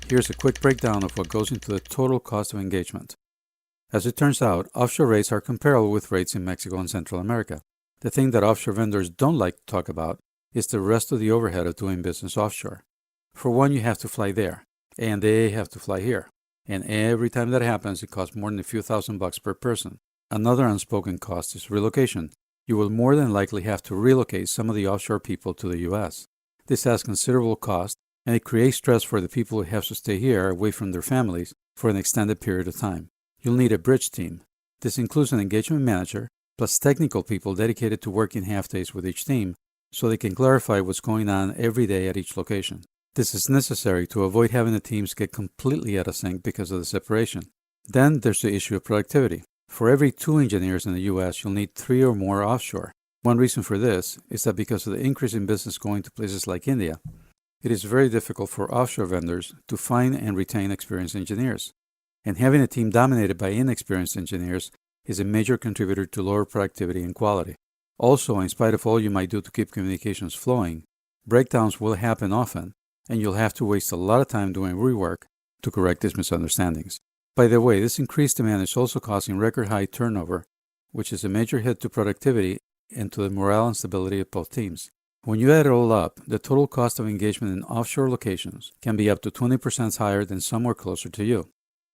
Here's a quick breakdown of what goes into the total cost of engagement. As it turns out, offshore rates are comparable with rates in Mexico and Central America. The thing that offshore vendors don't like to talk about is the rest of the overhead of doing business offshore. For one, you have to fly there, and they have to fly here. And every time that happens, it costs more than a few $1,000s per person. Another unspoken cost is relocation. You will more than likely have to relocate some of the offshore people to the U.S. This has considerable cost, and it creates stress for the people who have to stay here away from their families for an extended period of time. You'll need a bridge team. This includes an engagement manager, plus technical people dedicated to working half-days with each team, so they can clarify what's going on every day at each location. This is necessary to avoid having the teams get completely out of sync because of the separation. Then there's the issue of productivity. For every 2 engineers in the U.S., you'll need 3 or more offshore. One reason for this is that because of the increase in business going to places like India, it is very difficult for offshore vendors to find and retain experienced engineers. And having a team dominated by inexperienced engineers is a major contributor to lower productivity and quality. Also, in spite of all you might do to keep communications flowing, breakdowns will happen often, and you'll have to waste a lot of time doing rework to correct these misunderstandings. By the way, this increased demand is also causing record high turnover, which is a major hit to productivity and to the morale and stability of both teams. When you add it all up, the total cost of engagement in offshore locations can be up to 20% higher than somewhere closer to you.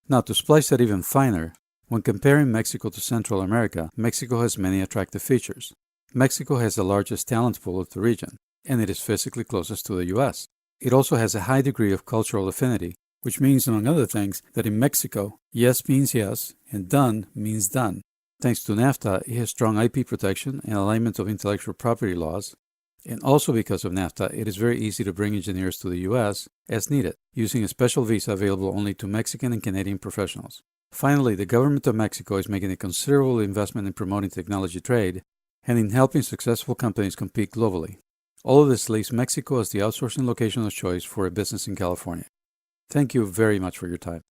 Now, to splice that even finer, when comparing Mexico to Central America, Mexico has many attractive features. Mexico has the largest talent pool of the region, and it is physically closest to the U.S. It also has a high degree of cultural affinity, which means, among other things, that in Mexico, yes means yes, and done means done. Thanks to NAFTA, it has strong IP protection and alignment of intellectual property laws, and also because of NAFTA, it is very easy to bring engineers to the U.S. as needed, using a special visa available only to Mexican and Canadian professionals. Finally, the government of Mexico is making a considerable investment in promoting technology trade and in helping successful companies compete globally. All of this leaves Mexico as the outsourcing location of choice for a business in California. Thank you very much for your time.